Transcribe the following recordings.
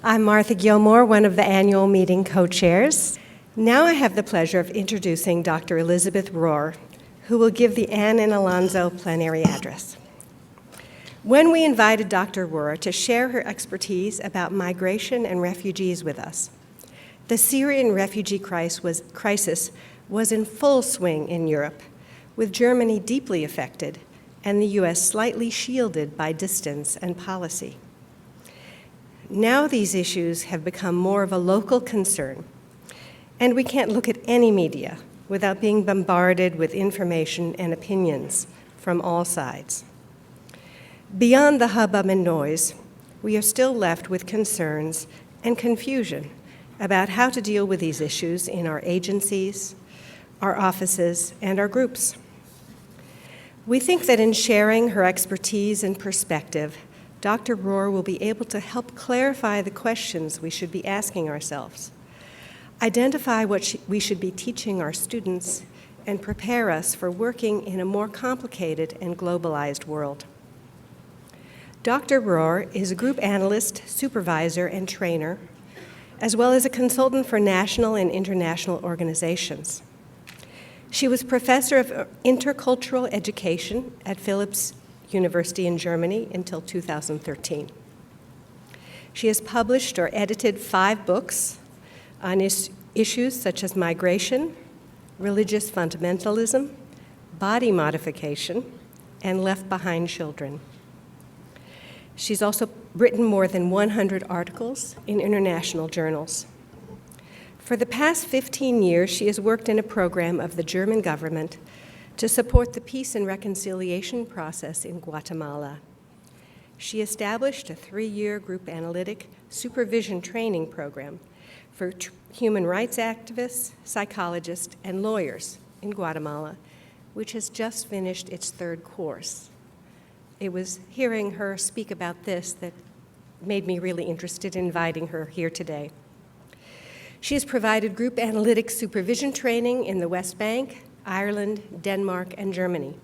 I'm Martha Gilmore, one of the annual meeting co-chairs. Now I have the pleasure of introducing Dr. Elisabeth Rohr, who will give the Anne and Alonso plenary address. When we invited Dr. Rohr to share her expertise about migration and refugees with us, the Syrian refugee crisis was in full swing in Europe, with Germany deeply affected and the US slightly shielded by distance and policy. Now these issues have become more of a local concern, and we can't look at any media without being bombarded with information and opinions from all sides. Beyond the hubbub and noise, we are still left with concerns and confusion about how to deal with these issues in our agencies, our offices, and our groups. We think that in sharing her expertise and perspective, Dr. Rohr will be able to help clarify the questions we should be asking ourselves, identify what we should be teaching our students, and prepare us for working in a more complicated and globalized world. Dr. Rohr is a group analyst, supervisor, and trainer, as well as a consultant for national and international organizations. She was professor of Intercultural Education at Philipps University in Germany until 2013. She has published or edited 5 books on issues such as migration, religious fundamentalism, body modification, and left behind children. She's also written more than 100 articles in international journals. For the past 15 years, she has worked in a program of the German government to support the peace and reconciliation process in Guatemala. She established a 3-year group analytic supervision training program for human rights activists, psychologists, and lawyers in Guatemala, which has just finished its 3rd course. It was hearing her speak about this that made me really interested in inviting her here today. She has provided group analytic supervision training in the West Bank, Ireland, Denmark, and Germany.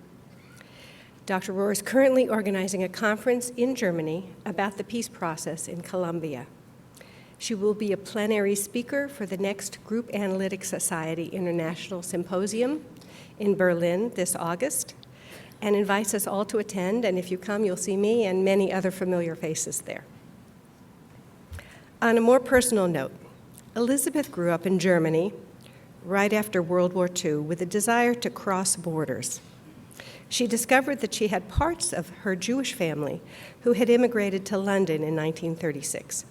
Dr. Rohr is currently organizing a conference in Germany about the peace process in Colombia. She will be a plenary speaker for the next Group Analytic Society International Symposium in Berlin this August, and invites us all to attend, and if you come, you'll see me and many other familiar faces there. On a more personal note, Elisabeth grew up in Germany right after World War II with a desire to cross borders. She discovered that she had parts of her Jewish family who had immigrated to London in 1936,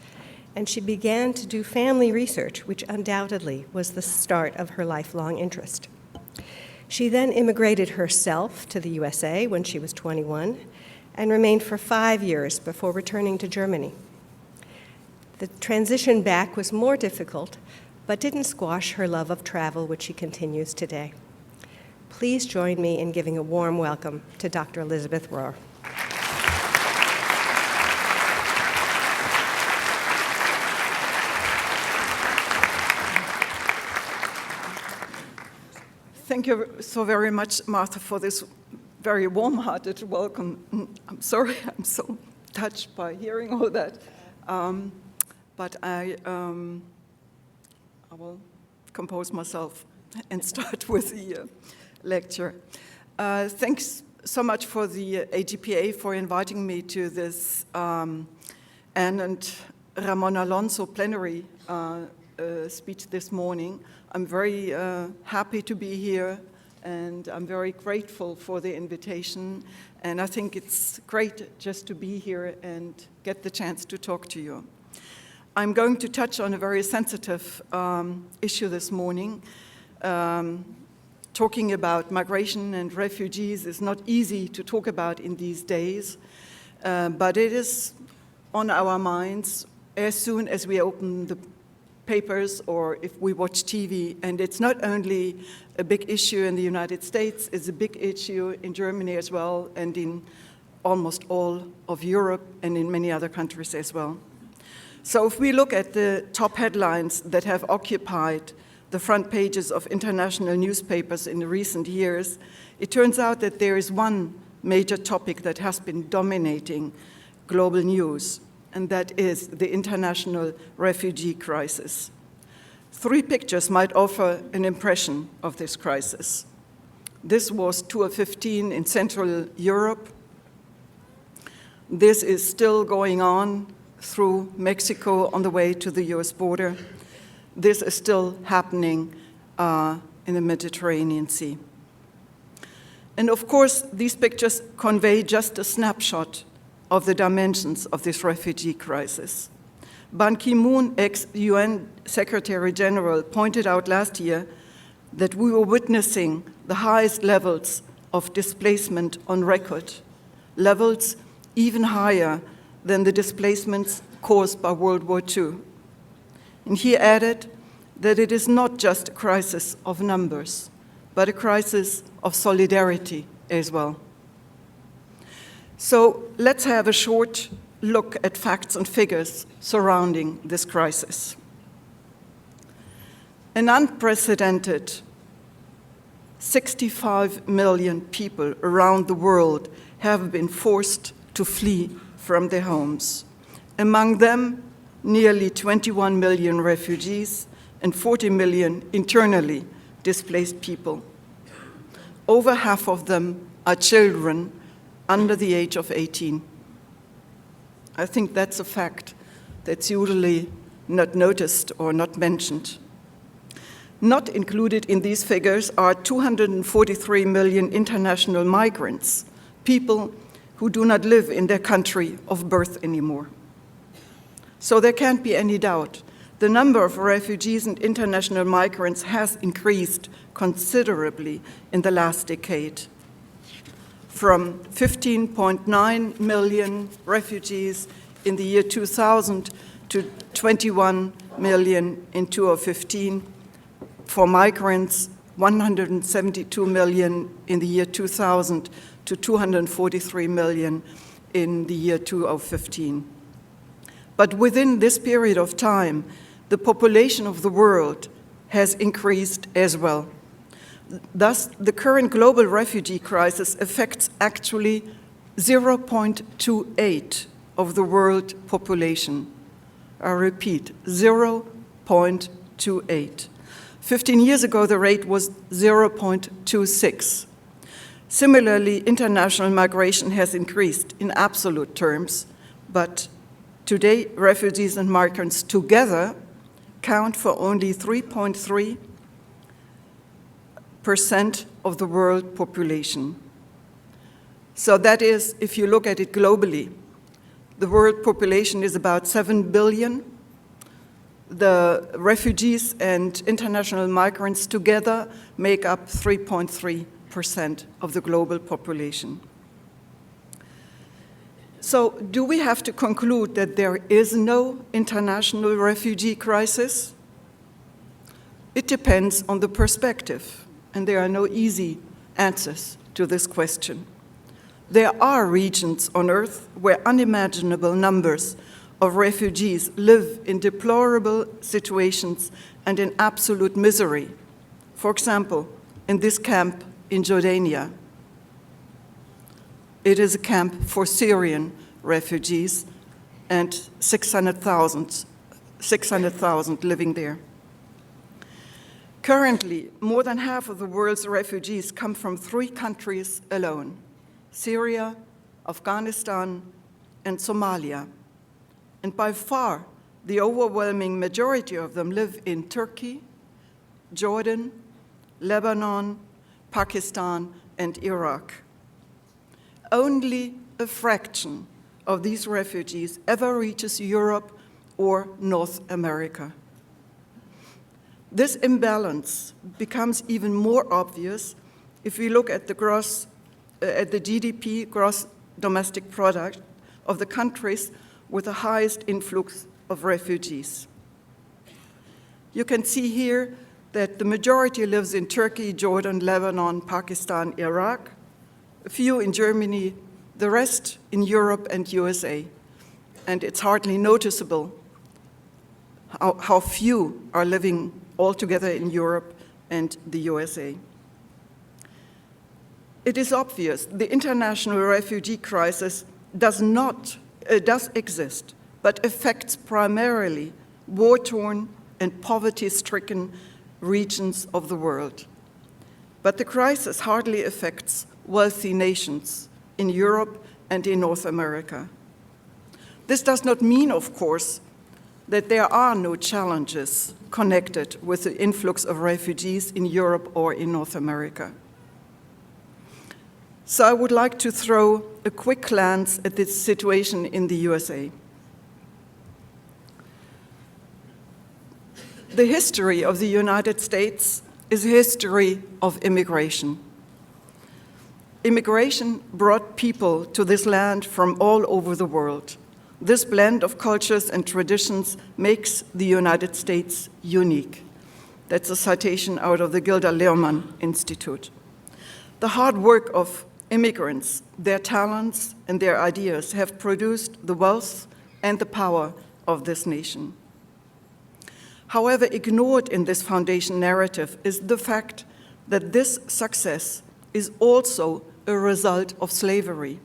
and she began to do family research, which undoubtedly was the start of her lifelong interest. She then immigrated herself to the USA when she was 21 and remained for 5 years before returning to Germany. The transition back was more difficult, but didn't squash her love of travel, which she continues today. Please join me in giving a warm welcome to Dr. Elisabeth Rohr. Thank you so very much, Martha, for this very warm-hearted welcome. I'm sorry, I'm so touched by hearing all that. But I will compose myself and start with the lecture. Thanks so much for the AGPA for inviting me to this Anne and Ramon Alonso plenary speech this morning. I'm very happy to be here, and I'm very grateful for the invitation. And I think it's great just to be here and get the chance to talk to you. I'm going to touch on a very sensitive issue this morning. Talking about migration and refugees is not easy to talk about in these days, but it is on our minds as soon as we open the papers or if we watch TV. And it's not only a big issue in the United States, it's a big issue in Germany as well, and in almost all of Europe and in many other countries as well. So if we look at the top headlines that have occupied the front pages of international newspapers in the recent years, it turns out that there is one major topic that has been dominating global news, and that is the international refugee crisis. 3 pictures might offer an impression of this crisis. This was 2015 in Central Europe. This is still going on through Mexico on the way to the US border. This is still happening in the Mediterranean Sea. And of course, these pictures convey just a snapshot of the dimensions of this refugee crisis. Ban Ki-moon, ex-UN Secretary General, pointed out last year that we were witnessing the highest levels of displacement on record, levels even higher than the displacements caused by World War II. And he added that it is not just a crisis of numbers, but a crisis of solidarity as well. So let's have a short look at facts and figures surrounding this crisis. An unprecedented 65 million people around the world have been forced to flee from their homes. Among them, nearly 21 million refugees and 40 million internally displaced people. Over half of them are children under the age of 18. I think that's a fact that's usually not noticed or not mentioned. Not included in these figures are 243 million international migrants, people who do not live in their country of birth anymore. So there can't be any doubt. The number of refugees and international migrants has increased considerably in the last decade, from 15.9 million refugees in the year 2000 to 21 million in 2015. For migrants, 172 million in the year 2000 to 243 million in the year 2015. But within this period of time, the population of the world has increased as well. Thus, the current global refugee crisis affects actually 0.28 of the world population. I repeat, 0.28. 15 years ago, the rate was 0.26. Similarly, international migration has increased in absolute terms, but today, refugees and migrants together count for only 3.3% of the world population. So that is, if you look at it globally, the world population is about 7 billion. The refugees and international migrants together make up 3.3% of the global population. So do we have to conclude that there is no international refugee crisis? It depends on the perspective, and there are no easy answers to this question. There are regions on Earth where unimaginable numbers of refugees live in deplorable situations and in absolute misery. For example, in this camp in Jordania. It is a camp for Syrian refugees and 600,000 living there. Currently, more than half of the world's refugees come from 3 countries alone: Syria, Afghanistan, and Somalia. And by far, the overwhelming majority of them live in Turkey, Jordan, Lebanon, Pakistan, and Iraq. Only a fraction of these refugees ever reaches Europe or North America. This imbalance becomes even more obvious if we look at the GDP, gross domestic product, of the countries with the highest influx of refugees. You can see here that the majority lives in Turkey, Jordan, Lebanon, Pakistan, Iraq, a few in Germany, the rest in Europe and USA. And it's hardly noticeable how few are living altogether in Europe and the USA. It is obvious the international refugee crisis does exist but affects primarily war-torn and poverty-stricken regions of the world. But the crisis hardly affects wealthy nations in Europe and in North America. This does not mean, of course, that there are no challenges connected with the influx of refugees in Europe or in North America. So I would like to throw a quick glance at this situation in the USA. The history of the United States is a history of immigration. Immigration brought people to this land from all over the world. This blend of cultures and traditions makes the United States unique. That's a citation out of the Gilda Lehrman Institute. The hard work of immigrants, their talents and their ideas have produced the wealth and the power of this nation. However, ignored in this foundation narrative is the fact that this success is also a result of slavery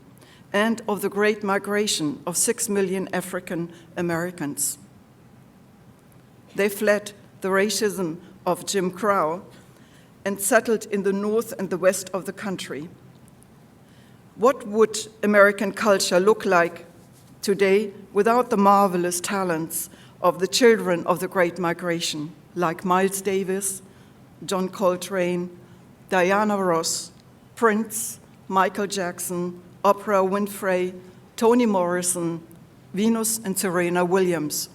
and of the great migration of 6 million African Americans. They fled the racism of Jim Crow and settled in the north and the west of the country. What would American culture look like today without the marvelous talents of the children of the Great Migration, like Miles Davis, John Coltrane, Diana Ross, Prince, Michael Jackson, Oprah Winfrey, Toni Morrison, Venus and Serena Williams?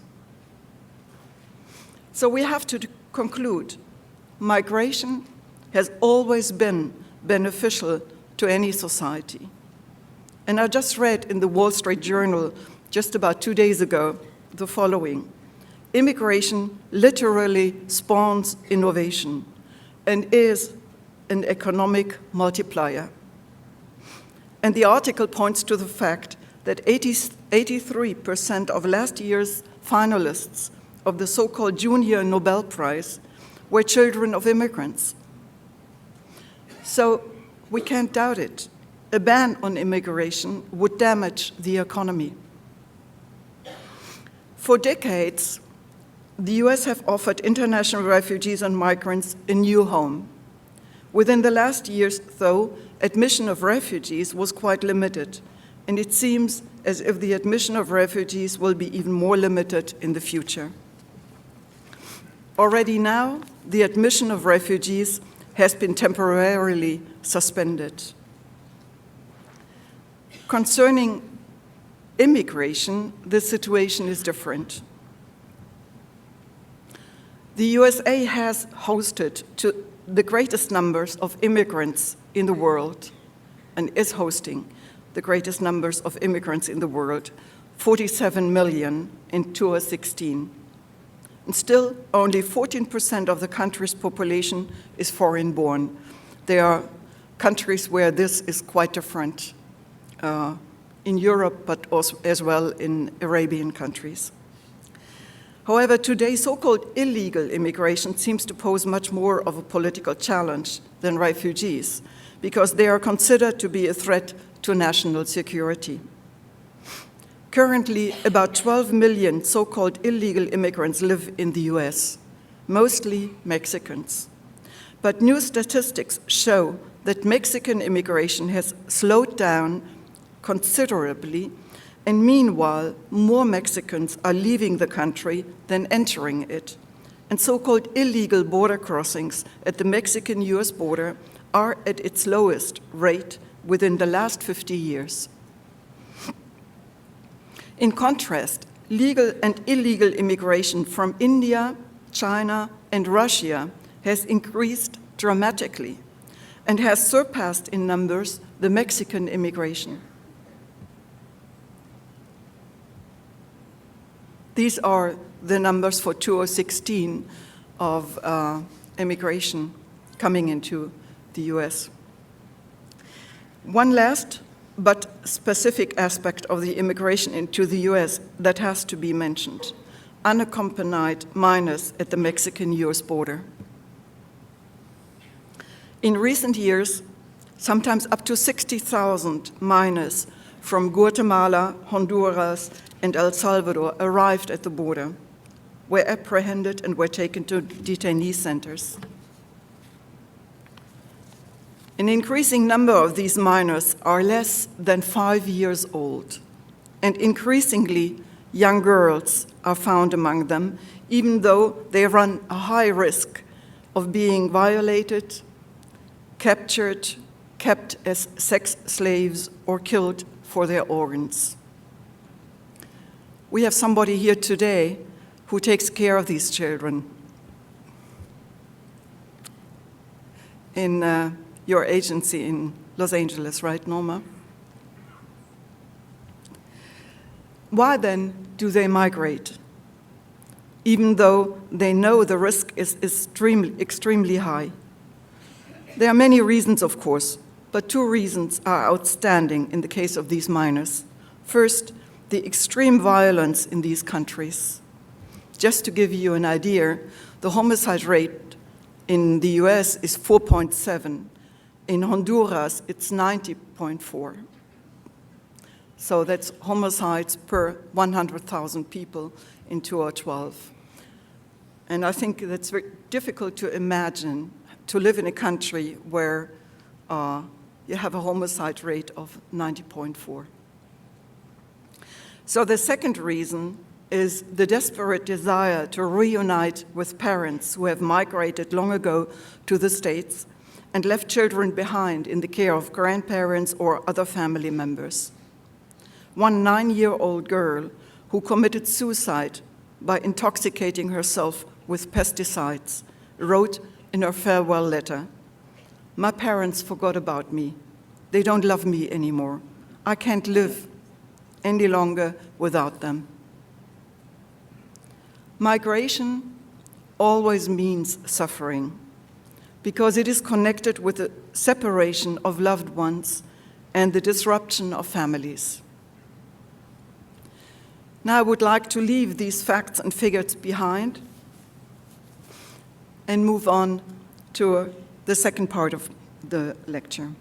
So we have to conclude, migration has always been beneficial to any society. And I just read in the Wall Street Journal just about 2 days ago the following: immigration literally spawns innovation and is an economic multiplier. And the article points to the fact that 83% of last year's finalists of the so-called Junior Nobel Prize were children of immigrants. So we can't doubt it. A ban on immigration would damage the economy. For decades, the US have offered international refugees and migrants a new home. Within the last years, though, admission of refugees was quite limited, and it seems as if the admission of refugees will be even more limited in the future. Already now, the admission of refugees has been temporarily suspended. Concerning immigration, the situation is different. The USA has hosted the greatest numbers of immigrants in the world and is hosting the greatest numbers of immigrants in the world, 47 million in 2016. And still, only 14% of the country's population is foreign-born. There are countries where this is quite different, in Europe, but also as well in Arabian countries. However, today, so-called illegal immigration seems to pose much more of a political challenge than refugees, because they are considered to be a threat to national security. Currently, about 12 million so-called illegal immigrants live in the US, mostly Mexicans. But new statistics show that Mexican immigration has slowed down considerably, and meanwhile, more Mexicans are leaving the country than entering it. And so-called illegal border crossings at the Mexican-US border are at its lowest rate within the last 50 years. In contrast, legal and illegal immigration from India, China, and Russia has increased dramatically and has surpassed in numbers the Mexican immigration. These are the numbers for 2016 of immigration coming into the US. One last but specific aspect of the immigration into the US that has to be mentioned: unaccompanied minors at the Mexican-US border. In recent years, sometimes up to 60,000 minors from Guatemala, Honduras, and El Salvador arrived at the border, were apprehended and were taken to detainee centers. An increasing number of these minors are less than 5 years old, and increasingly young girls are found among them, even though they run a high risk of being violated, captured, kept as sex slaves, or killed for their organs. We have somebody here today who takes care of these children. In your agency in Los Angeles, right, Norma? Why then do they migrate, even though they know the risk is extremely high? There are many reasons, of course, but 2 reasons are outstanding in the case of these minors. First, the extreme violence in these countries. Just to give you an idea, the homicide rate in the US is 4.7. In Honduras, it's 90.4. So that's homicides per 100,000 people in 2012. And I think that's very difficult to imagine to live in a country where you have a homicide rate of 90.4. So the second reason is the desperate desire to reunite with parents who have migrated long ago to the States and left children behind in the care of grandparents or other family members. One 9-year-old girl who committed suicide by intoxicating herself with pesticides wrote in her farewell letter, "My parents forgot about me. They don't love me anymore. I can't live any longer without them." Migration always means suffering because it is connected with the separation of loved ones and the disruption of families. Now I would like to leave these facts and figures behind and move on to the second part of the lecture.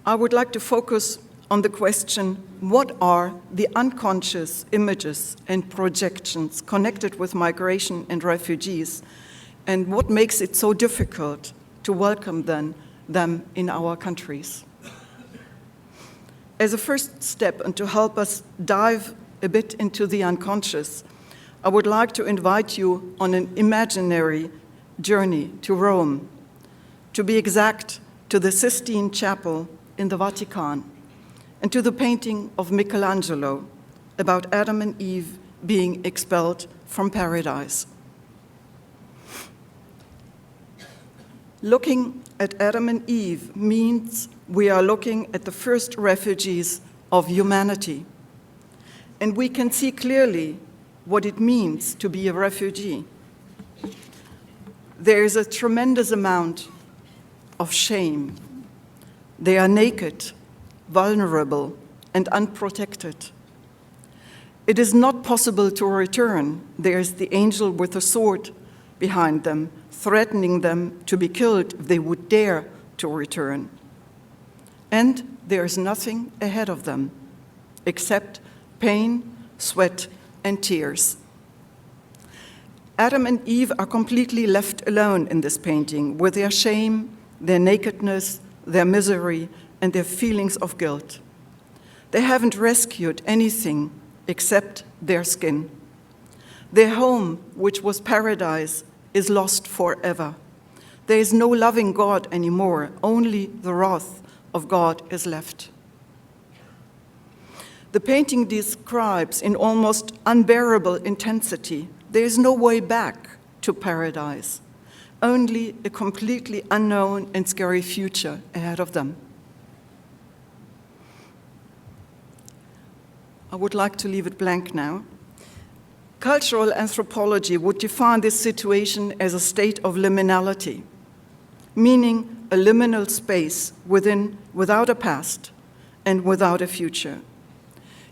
I would like to focus on the question, what are the unconscious images and projections connected with migration and refugees, and what makes it so difficult to welcome them in our countries? As a first step, and to help us dive a bit into the unconscious, I would like to invite you on an imaginary journey to Rome, to be exact, to the Sistine Chapel in the Vatican, and to the painting of Michelangelo about Adam and Eve being expelled from paradise. Looking at Adam and Eve means we are looking at the first refugees of humanity, and we can see clearly what it means to be a refugee. There is a tremendous amount of shame. They are naked, vulnerable, and unprotected. It is not possible to return. There is the angel with a sword behind them, threatening them to be killed if they would dare to return. And there is nothing ahead of them except pain, sweat, and tears. Adam and Eve are completely left alone in this painting with their shame, their nakedness, their misery, and their feelings of guilt. They haven't rescued anything except their skin. Their home, which was paradise, is lost forever. There is no loving God anymore. Only the wrath of God is left. The painting describes in almost unbearable intensity, there is no way back to paradise, only a completely unknown and scary future ahead of them. I would like to leave it blank now. Cultural anthropology would define this situation as a state of liminality, meaning a liminal space without a past and without a future.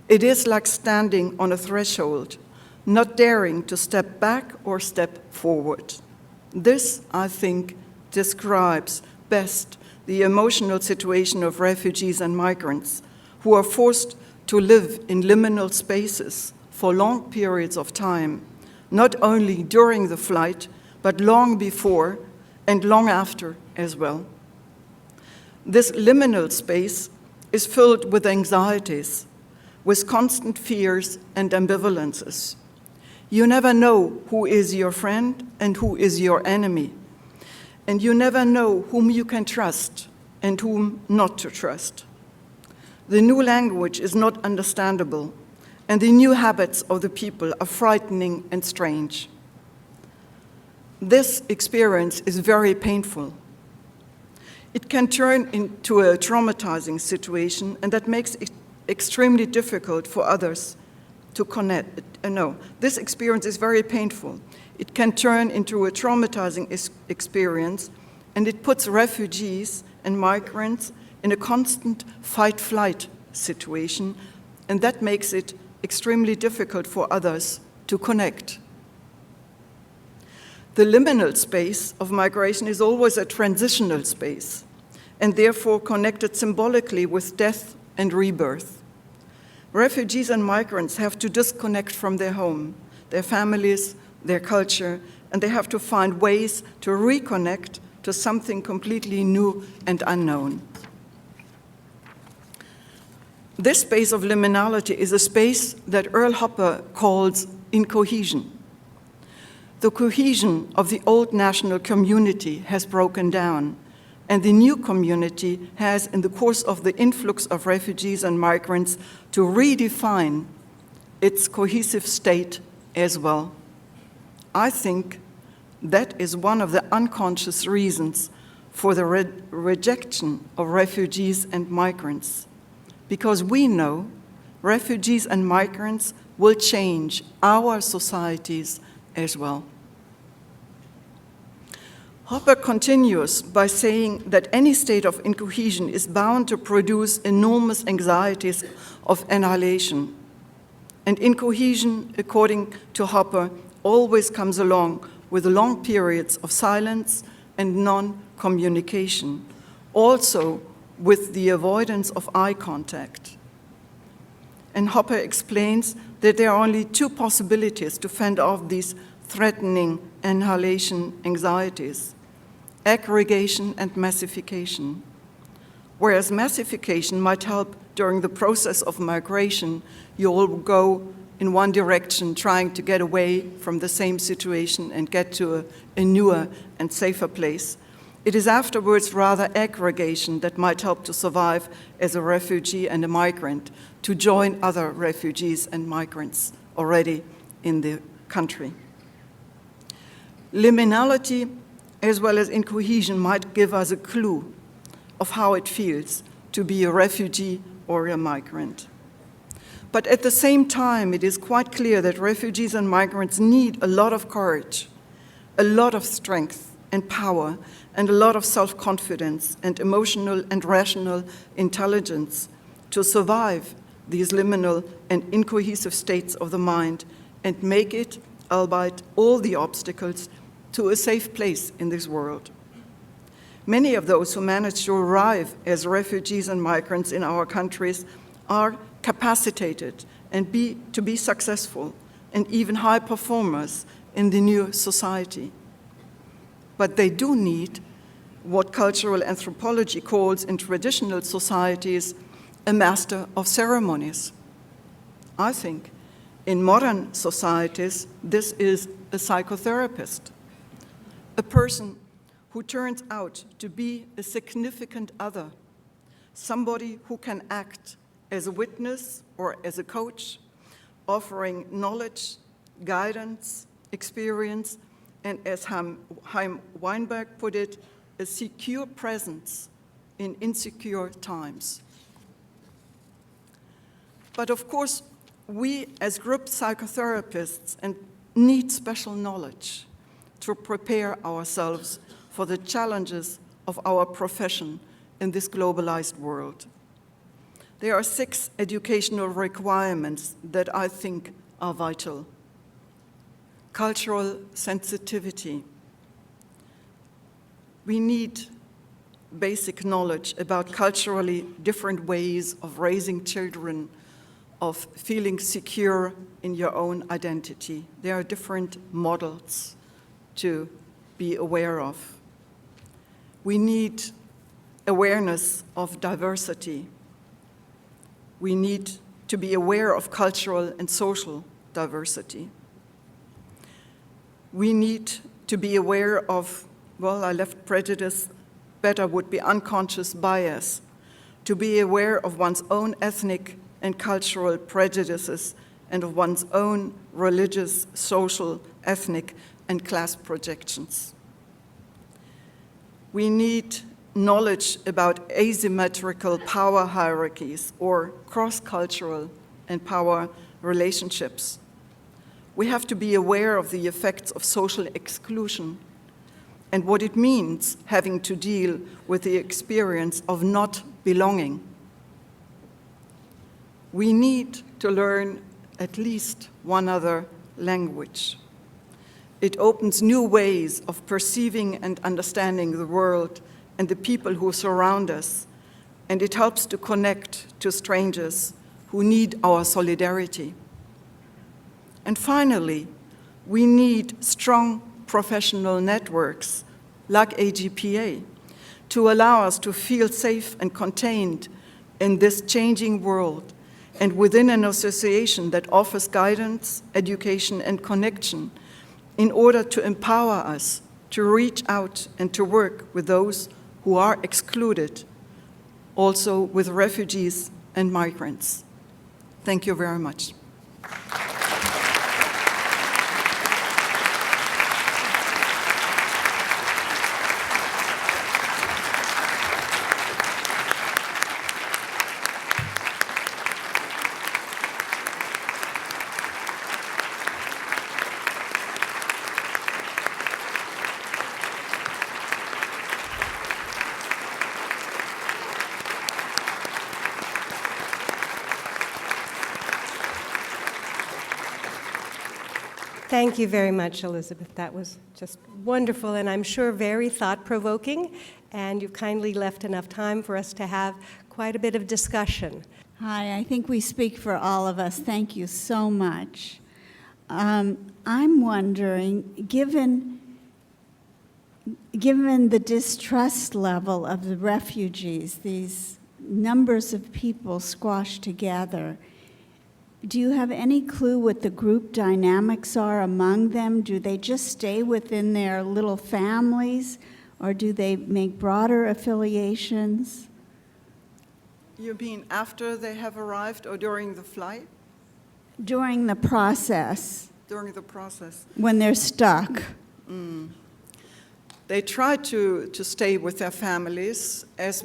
It is like standing on a threshold, not daring to step back or step forward. This, I think, describes best the emotional situation of refugees and migrants who are forced to live in liminal spaces for long periods of time, not only during the flight, but long before and long after as well. This liminal space is filled with anxieties, with constant fears and ambivalences. You never know who is your friend and who is your enemy, and you never know whom you can trust and whom not to trust. The new language is not understandable, and the new habits of the people are frightening and strange. This experience is very painful. It can turn into a traumatizing situation, and that makes it extremely difficult for others to connect. This experience is very painful. It can turn into a traumatizing experience, and it puts refugees and migrants in a constant fight-flight situation, and that makes it extremely difficult for others to connect. The liminal space of migration is always a transitional space, and therefore connected symbolically with death and rebirth. Refugees and migrants have to disconnect from their home, their families, their culture, and they have to find ways to reconnect to something completely new and unknown. This space of liminality is a space that Earl Hopper calls incohesion. The cohesion of the old national community has broken down, and the new community has, in the course of the influx of refugees and migrants, to redefine its cohesive state as well. I think that is one of the unconscious reasons for the rejection of refugees and migrants, because we know refugees and migrants will change our societies as well. Hopper continues by saying that any state of incohesion is bound to produce enormous anxieties of annihilation. And incohesion, according to Hopper, always comes along with long periods of silence and non-communication, also with the avoidance of eye contact. And Hopper explains that there are only two possibilities to fend off these threatening annihilation anxieties: aggregation and massification. Whereas massification might help during the process of migration, you all go in one direction trying to get away from the same situation and get to a newer and safer place. It is afterwards rather aggregation that might help to survive as a refugee and a migrant, to join other refugees and migrants already in the country. Liminality as well as incohesion might give us a clue of how it feels to be a refugee or a migrant. But at the same time, it is quite clear that refugees and migrants need a lot of courage, a lot of strength and power, and a lot of self-confidence and emotional and rational intelligence to survive these liminal and incohesive states of the mind and make it, albeit all the obstacles, to a safe place in this world. Many of those who manage to arrive as refugees and migrants in our countries are capacitated and to be successful and even high performers in the new society. But they do need what cultural anthropology calls in traditional societies a master of ceremonies. I think in modern societies, this is a psychotherapist, a person who turns out to be a significant other, somebody who can act as a witness or as a coach, offering knowledge, guidance, experience, and as Chaim Weinberg put it, a secure presence in insecure times. But of course, we as group psychotherapists need special knowledge to prepare ourselves for the challenges of our profession in this globalized world. There are 6 educational requirements that I think are vital. Cultural sensitivity. We need basic knowledge about culturally different ways of raising children, of feeling secure in your own identity. There are different models to be aware of. We need awareness of diversity. We need to be aware of cultural and social diversity. We need to be aware of, well, I left prejudice, better would be unconscious bias, to be aware of one's own ethnic and cultural prejudices and of one's own religious, social, ethnic, and class projections. We need knowledge about asymmetrical power hierarchies or cross-cultural and power relationships. We have to be aware of the effects of social exclusion and what it means having to deal with the experience of not belonging. We need to learn at least one other language. It opens new ways of perceiving and understanding the world and the people who surround us, and it helps to connect to strangers who need our solidarity. And finally, we need strong professional networks like AGPA to allow us to feel safe and contained in this changing world and within an association that offers guidance, education, and connection in order to empower us to reach out and to work with those who are excluded, also with refugees and migrants. Thank you very much. Thank you very much, Elisabeth. That was just wonderful, and I'm sure very thought-provoking, and you've kindly left enough time for us to have quite a bit of discussion. Hi, I think we speak for all of us. Thank you so much. I'm wondering, given the distrust level of the refugees, these numbers of people squashed together, do you have any clue what the group dynamics are among them? Do they just stay within their little families, or do they make broader affiliations? You mean after they have arrived or during the flight? During the process. During the process. When they're stuck. They try to stay with their families as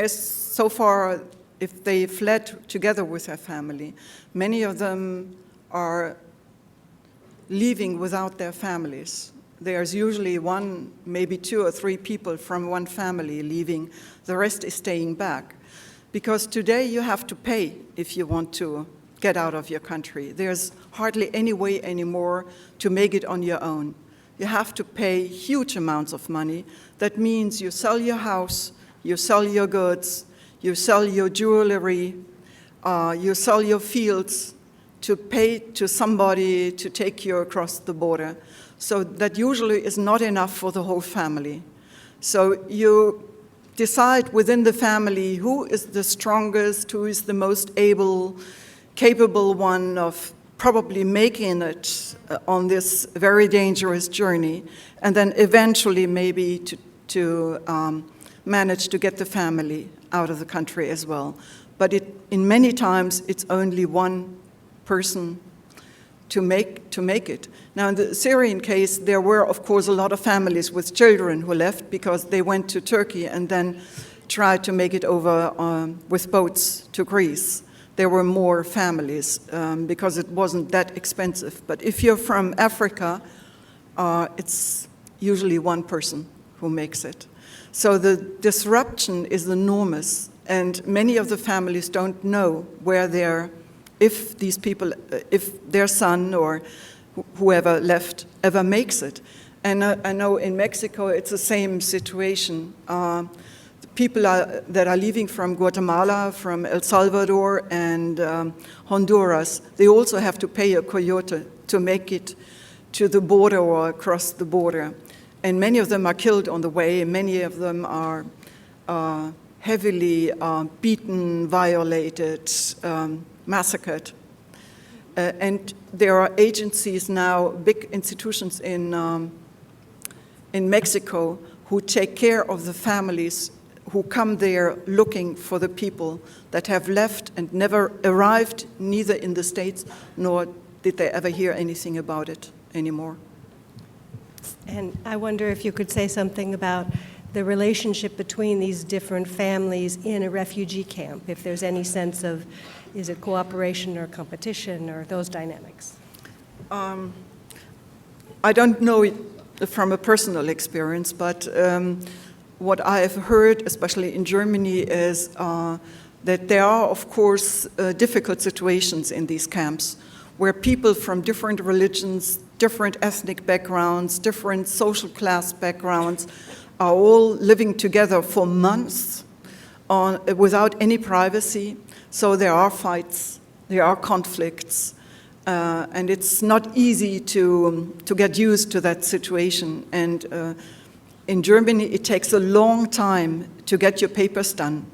so far. If they fled together with their family, many of them are leaving without their families. There's usually one, maybe two or three people from one family leaving. The rest is staying back. Because today you have to pay if you want to get out of your country. There's hardly any way anymore to make it on your own. You have to pay huge amounts of money. That means you sell your house, you sell your goods, you sell your jewelry, you sell your fields to pay to somebody to take you across the border. So that usually is not enough for the whole family. So you decide within the family who is the strongest, who is the most capable one of probably making it on this very dangerous journey, and then eventually maybe to manage to get the family out of the country as well. But in many times, it's only one person to make it. Now, in the Syrian case, there were, of course, a lot of families with children who left because they went to Turkey and then tried to make it over with boats to Greece. There were more families because it wasn't that expensive. But if you're from Africa, it's usually one person who makes it. So the disruption is enormous, and many of the families don't know if these people, if their son or whoever left ever makes it. And I know in Mexico it's the same situation. people that are leaving from Guatemala, from El Salvador, and Honduras, they also have to pay a coyote to make it to the border or across the border. And many of them are killed on the way, and many of them are heavily beaten, violated, massacred. And there are agencies now, big institutions in Mexico, who take care of the families who come there looking for the people that have left and never arrived, neither in the States, nor did they ever hear anything about it anymore. And I wonder if you could say something about the relationship between these different families in a refugee camp, if there's any sense of, is it cooperation or competition or those dynamics? I don't know it from a personal experience, but what I have heard, especially in Germany, is that there are, of course, difficult situations in these camps where people from different religions, different ethnic backgrounds, different social class backgrounds are all living together for months without any privacy. So there are fights, there are conflicts, and it's not easy to get used to that situation. And in Germany, it takes a long time to get your papers done.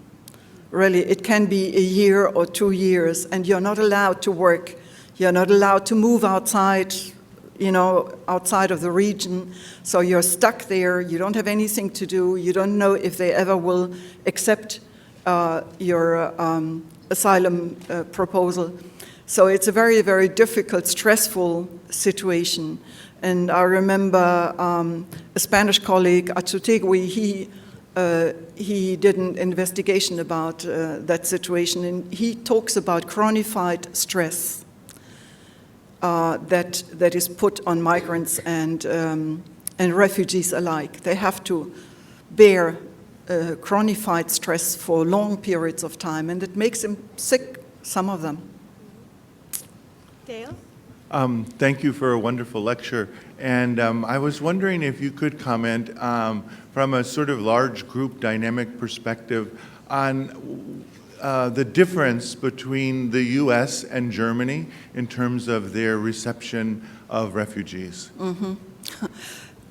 Really, it can be a year or 2 years, and you're not allowed to work. You're not allowed to move outside, outside of the region. So you're stuck there. You don't have anything to do. You don't know if they ever will accept your asylum proposal. So it's a very, very difficult, stressful situation. And I remember a Spanish colleague, Achutegui, he did an investigation about that situation, and he talks about chronified stress that is put on migrants and refugees alike. They have to bear chronified stress for long periods of time, and it makes them sick, some of them. Dale? Thank you for a wonderful lecture. And I was wondering if you could comment from a sort of large group dynamic perspective on the difference between the US and Germany in terms of their reception of refugees. Mm-hmm.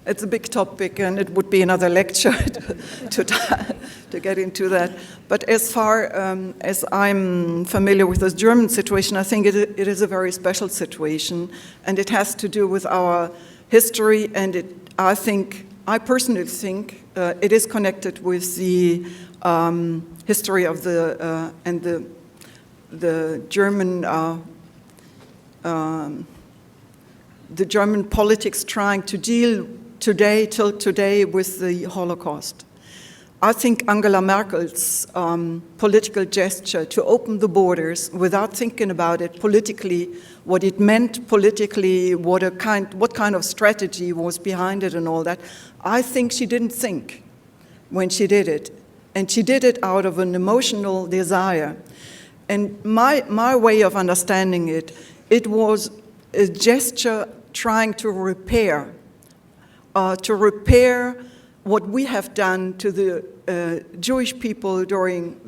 It's a big topic, and it would be another lecture to get into that. But as far as I'm familiar with the German situation, I think it is a very special situation, and it has to do with our history, and I personally think it is connected with the history of the German politics trying to deal till today with the Holocaust. I think Angela Merkel's political gesture to open the borders without thinking about it politically, what it meant politically, what kind of strategy was behind it and all that, I think she didn't think when she did it. And she did it out of an emotional desire. And my way of understanding it was a gesture trying to repair what we have done to the Jewish people during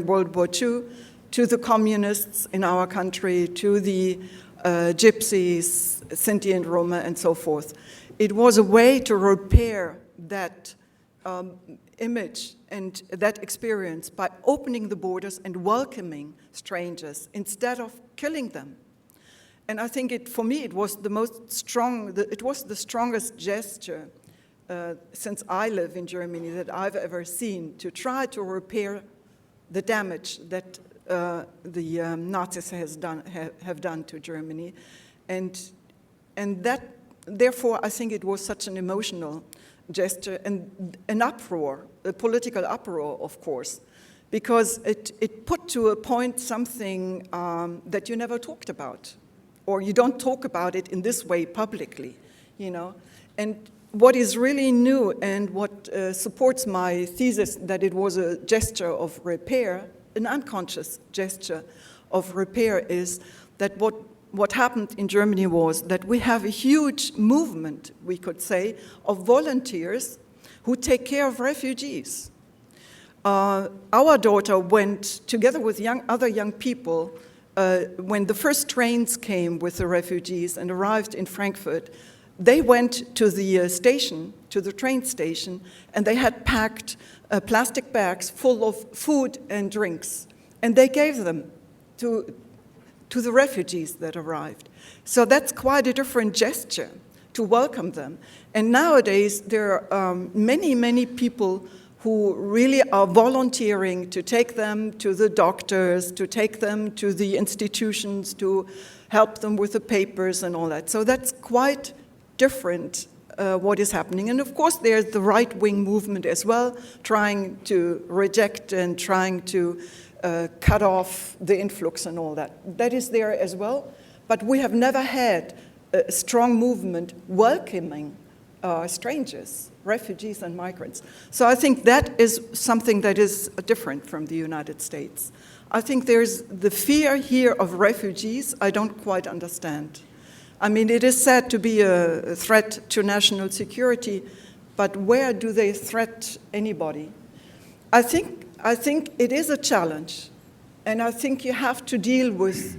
World War II, to the communists in our country, to the Gypsies, Sinti and Roma, and so forth. It was a way to repair that image and that experience by opening the borders and welcoming strangers instead of killing them. And I think for me, it was it was the strongest gesture since I live in Germany that I've ever seen to try to repair the damage that the Nazis have done to Germany. And that, therefore, I think it was such an emotional gesture and an uproar, a political uproar, of course, because it put to a point something that you never talked about, or you don't talk about it in this way publicly, And what is really new and what supports my thesis that it was a gesture of repair, an unconscious gesture of repair, is that what happened in Germany was that we have a huge movement, we could say, of volunteers who take care of refugees. Our daughter went together with other young people when the first trains came with the refugees and arrived in Frankfurt. They went to the station, to the train station, and they had packed plastic bags full of food and drinks, and they gave them to the refugees that arrived. So that's quite a different gesture to welcome them. And nowadays, there are many, many people who really are volunteering to take them to the doctors, to take them to the institutions, to help them with the papers and all that. So that's quite different what is happening. And of course, there's the right-wing movement as well, trying to reject and trying to cut off the influx and all that. That is there as well. But we have never had a strong movement welcoming strangers, refugees and migrants. So I think that is something that is different from the United States. I think there's the fear here of refugees I don't quite understand. I mean, it is said to be a threat to national security, but where do they threat anybody? I think it is a challenge, and I think you have to deal with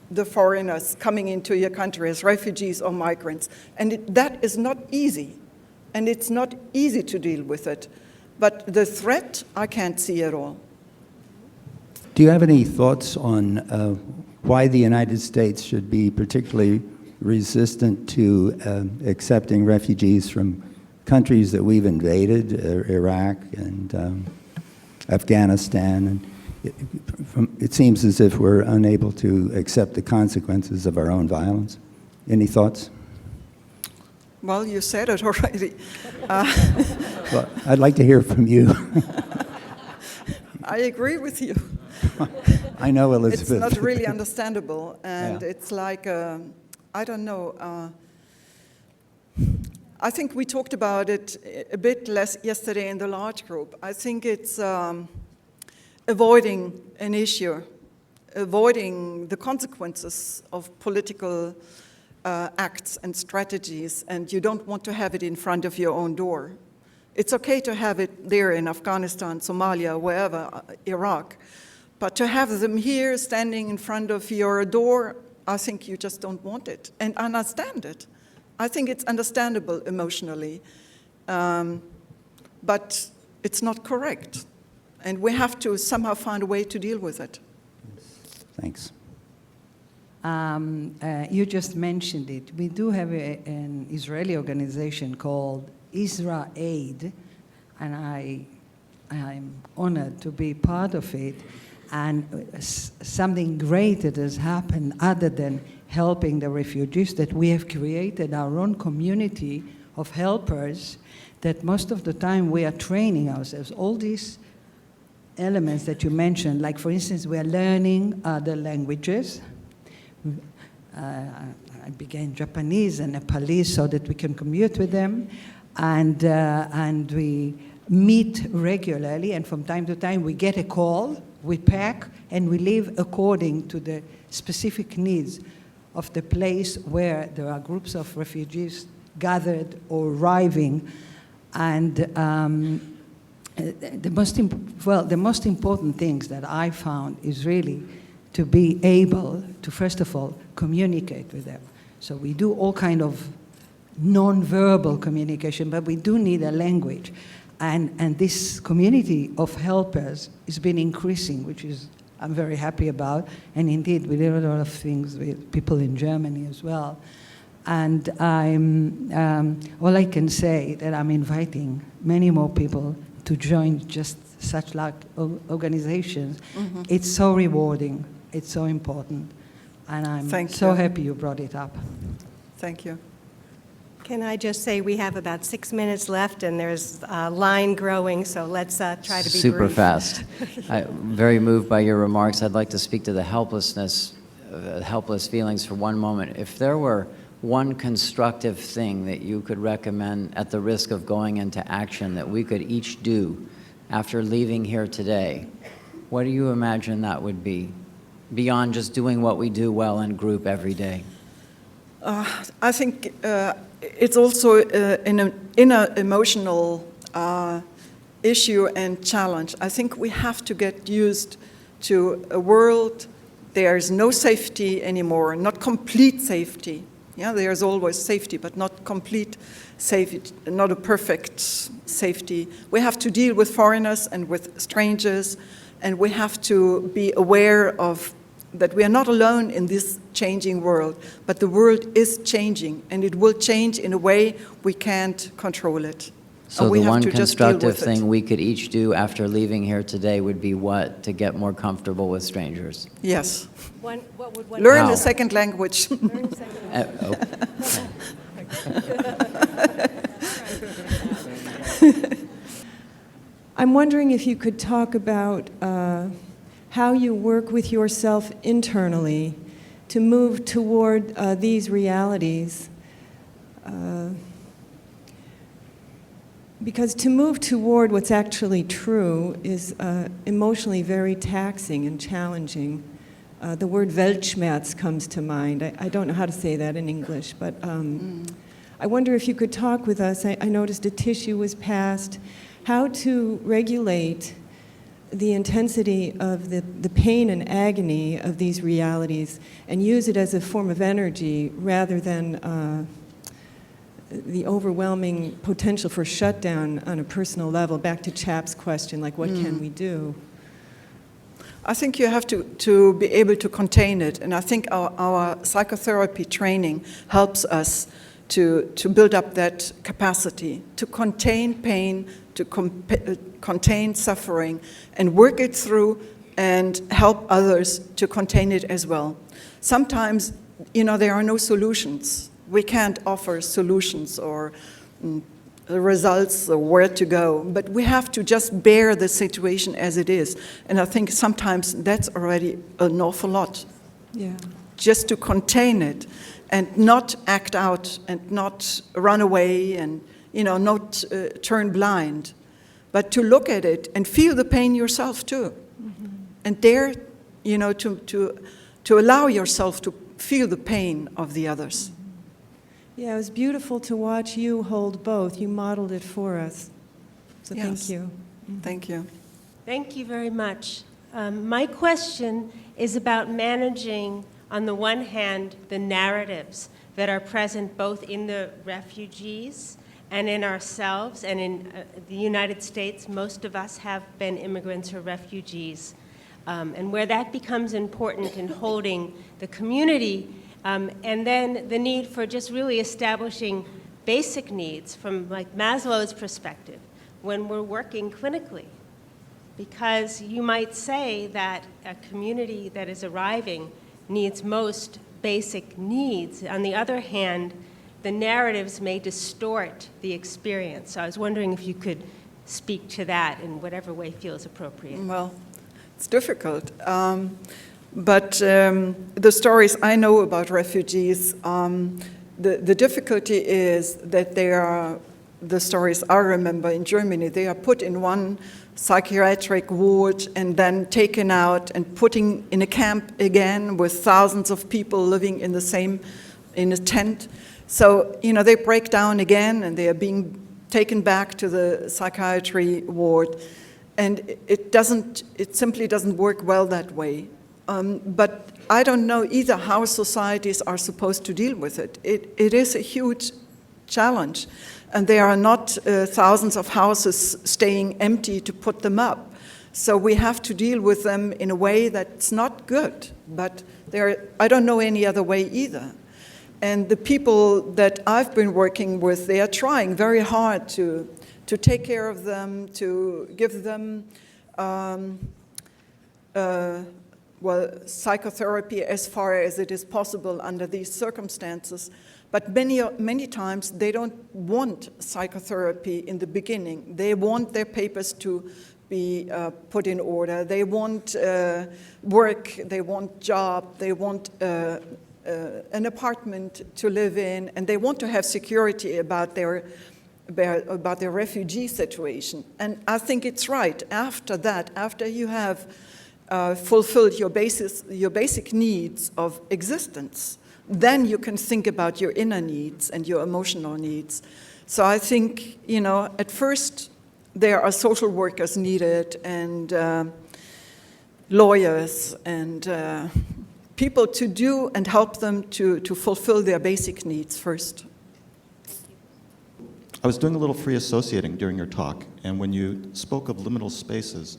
the foreigners coming into your country as refugees or migrants, and that is not easy, and it's not easy to deal with it. But the threat, I can't see at all. Do you have any thoughts on why the United States should be particularly resistant to accepting refugees from countries that we've invaded, Iraq and Afghanistan? And it seems as if we're unable to accept the consequences of our own violence. Any thoughts? Well, you said it already. Well, I'd like to hear from you. I agree with you. I know, Elisabeth. It's not really understandable, and Yeah. it's like, I don't know. I think we talked about it a bit less yesterday in the large group. I think it's avoiding an issue, avoiding the consequences of political acts and strategies, and you don't want to have it in front of your own door. It's okay to have it there in Afghanistan, Somalia, wherever, Iraq, but to have them here standing in front of your door, I think you just don't want it, and understand it. I think it's understandable emotionally, but it's not correct. And we have to somehow find a way to deal with it. Thanks. You just mentioned it. We do have an Israeli organization called Israel Aid, and I'm honored to be part of it. And something great that has happened other than helping the refugees, that we have created our own community of helpers that most of the time we are training ourselves. All these elements that you mentioned, like for instance, we are learning other languages. I began Japanese and Nepalese so that we can commute with them, and we meet regularly, and from time to time we get a call, we pack, and we live according to the specific needs of the place where there are groups of refugees gathered or arriving. And the most important things that I found is really to be able to, first of all, communicate with them. So we do all kind of non-verbal communication, but we do need a language. And this community of helpers has been increasing, which is I'm very happy about. And indeed, we did a lot of things with people in Germany as well. And all I can say that I'm inviting many more people to join just such like organizations. Mm-hmm. It's so rewarding. It's so important. And I'm so happy you brought it up. Thank you. Can I just say we have about 6 minutes left, and there's a line growing, so let's try to be super brief. fast. I'm very moved by your remarks. I'd like to speak to the helpless feelings for one moment. If there were one constructive thing that you could recommend at the risk of going into action that we could each do after leaving here today, what do you imagine that would be, beyond just doing what we do well in group every day? I think it's also an inner emotional issue and challenge. I think we have to get used to a world there is no safety anymore, not complete safety. Yeah, there's always safety, but not complete safety, not a perfect safety. We have to deal with foreigners and with strangers, and we have to be aware of that we are not alone in this changing world, but the world is changing, and it will change in a way we can't control it. So we the have one to just deal constructive with it. thing we could each do after leaving here today would be what? To get more comfortable with strangers? Yes. What would one Learn Wow. a second language. learn a second I'm wondering if you could talk about how you work with yourself internally to move toward these realities. Because to move toward what's actually true is emotionally very taxing and challenging. The word Weltschmerz comes to mind. I don't know how to say that in English, but I wonder if you could talk with us. I noticed a tissue was passed. How to regulate the intensity of the pain and agony of these realities and use it as a form of energy rather than the overwhelming potential for shutdown on a personal level. Back to Chap's question, like what can we do? I think you have to be able to contain it, and I think our psychotherapy training helps us to build up that capacity, to contain pain, to contain suffering, and work it through and help others to contain it as well. Sometimes, there are no solutions. We can't offer solutions or results or where to go, but we have to just bear the situation as it is. And I think sometimes that's already an awful lot. Yeah. Just to contain it and not act out and not run away and, not turn blind, but to look at it and feel the pain yourself too. Mm-hmm. And dare, to allow yourself to feel the pain of the others. Yeah, it was beautiful to watch you hold both. You modeled it for us. So Yes. thank you. Thank you. Thank you very much. My question is about managing, on the one hand, the narratives that are present both in the refugees and in ourselves, and in the United States. Most of us have been immigrants or refugees, and where that becomes important in holding the community, and then the need for just really establishing basic needs from like Maslow's perspective when we're working clinically. Because you might say that a community that is arriving needs most basic needs. On the other hand, the narratives may distort the experience. So I was wondering if you could speak to that in whatever way feels appropriate. Well, it's difficult. But the stories I know about refugees, the difficulty is that the stories I remember in Germany, they are put in one psychiatric ward and then taken out and putting in a camp again with thousands of people living in a tent. So, they break down again and they are being taken back to the psychiatry ward. And it simply doesn't work well that way. But I don't know either how societies are supposed to deal with it. It is a huge challenge. And there are not thousands of houses staying empty to put them up. So we have to deal with them in a way that's not good. But I don't know any other way either. And the people that I've been working with, they are trying very hard to take care of them, to give them psychotherapy as far as it is possible under these circumstances. But many times they don't want psychotherapy in the beginning. They want their papers to be put in order. They want work, they want job, they want an apartment to live in, and they want to have security about their refugee situation. And I think it's right. After that, after you have fulfilled your basic needs of existence, then you can think about your inner needs and your emotional needs. So I think, at first, there are social workers needed and lawyers and people to do and help them to fulfill their basic needs first. I was doing a little free associating during your talk, and when you spoke of liminal spaces,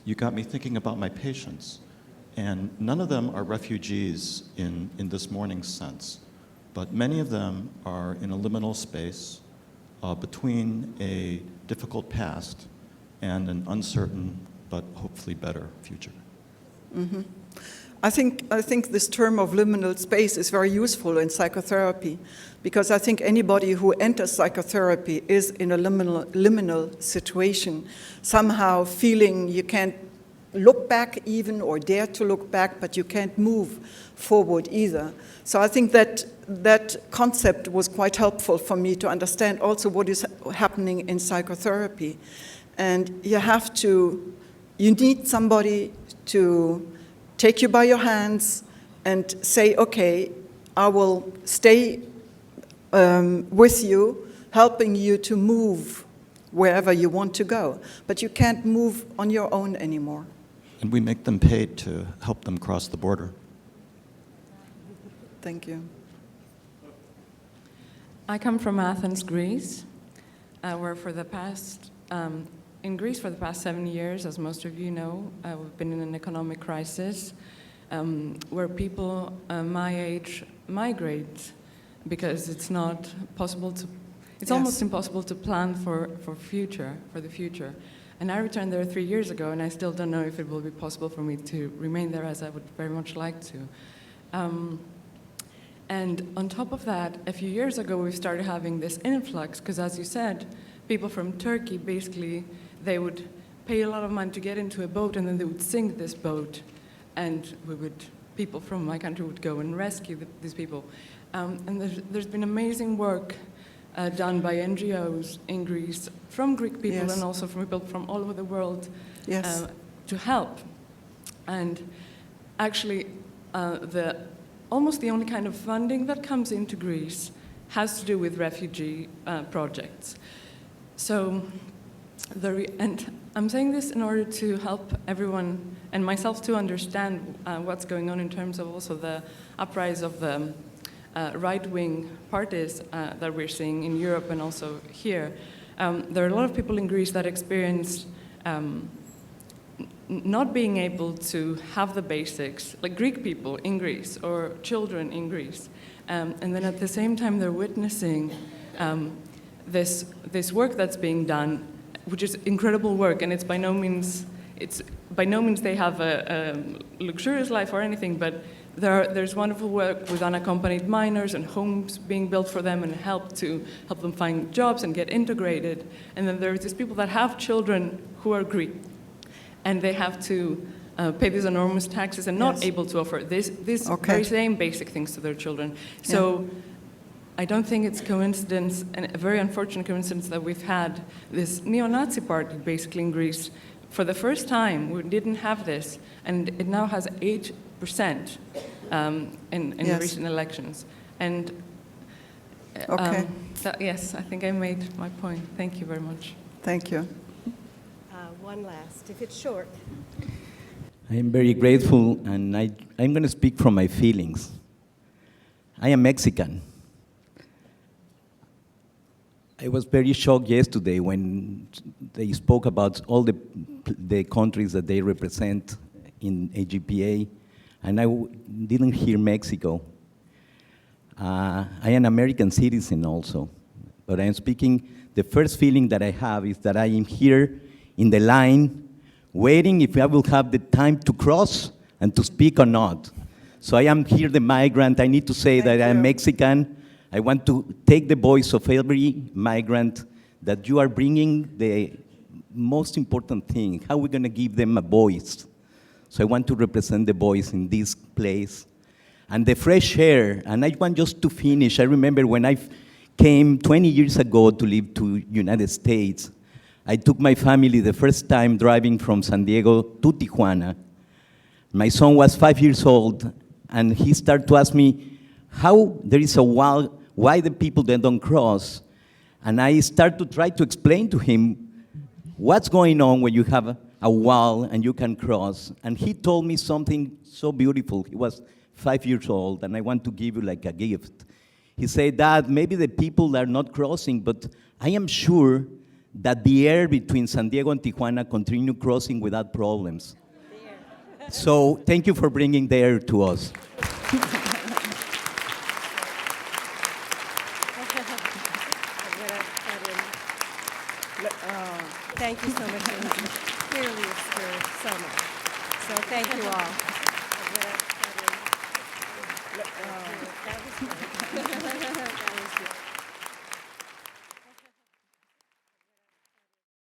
you got me thinking about my patients. And none of them are refugees in this morning's sense, but many of them are in a liminal space between a difficult past and an uncertain but hopefully better future. Mm-hmm. I think this term of liminal space is very useful in psychotherapy, because I think anybody who enters psychotherapy is in a liminal situation, somehow feeling you can't look back even or dare to look back, but you can't move forward either. So I think that concept was quite helpful for me to understand also what is happening in psychotherapy. And you need somebody to take you by your hands and say, okay, I will stay with you, helping you to move wherever you want to go. But you can't move on your own anymore. And we make them paid to help them cross the border. Thank you. I come from Athens, Greece, where in Greece for the past 7 years, as most of you know, we've been in an economic crisis where people my age migrate because it's not possible to, it's almost impossible to plan for the future. And I returned there 3 years ago, and I still don't know if it will be possible for me to remain there, as I would very much like to. And on top of that, a few years ago, we started having this influx, because as you said, people from Turkey, basically, they would pay a lot of money to get into a boat, and then they would sink this boat, and people from my country would go and rescue these people. And there's been amazing work done by NGOs in Greece, from Greek people and also from people from all over the world to help. And actually, almost the only kind of funding that comes into Greece has to do with refugee projects. So, and I'm saying this in order to help everyone and myself to understand what's going on in terms of also the uprise of the right-wing parties that we're seeing in Europe and also here. There are a lot of people in Greece that experience not being able to have the basics, like Greek people in Greece or children in Greece. And then at the same time, they're witnessing this work that's being done, which is incredible work, and it's by no means they have a luxurious life or anything, but there's wonderful work with unaccompanied minors and homes being built for them and help them find jobs and get integrated. And then there's these people that have children who are Greek, and they have to pay these enormous taxes and not able to offer these very same basic things to their children. So I don't think it's coincidence, and a very unfortunate coincidence, that we've had this neo-Nazi party basically in Greece. For the first time, we didn't have this, and it now has 8% in the recent elections. And yes, I think I made my point. Thank you very much. Thank you. One last, if it's short. I am very grateful, and I'm going to speak from my feelings. I am Mexican. I was very shocked yesterday when they spoke about all the countries that they represent in AGPA, and I didn't hear Mexico. I am an American citizen also, but I am speaking, the first feeling that I have is that I am here in the line, waiting if I will have the time to cross and to speak or not. So I am here the migrant. I need to say that I am Mexican. I want to take the voice of every migrant, that you are bringing the most important thing. How are we going to give them a voice? So I want to represent the voice in this place. And the fresh air, and I want just to finish. I remember when I came 20 years ago to live to United States, I took my family the first time driving from San Diego to Tijuana. My son was 5 years old, and he started to ask me how there is a wall, why the people then don't cross. And I start to try to explain to him what's going on when you have a wall and you can cross. And he told me something so beautiful. He was 5 years old, and I want to give you like a gift. He said, Dad, maybe the people are not crossing, but I am sure that the air between San Diego and Tijuana continue crossing without problems. So thank you for bringing the air to us. Thank you so much. Clearly, it's so much. So thank you all.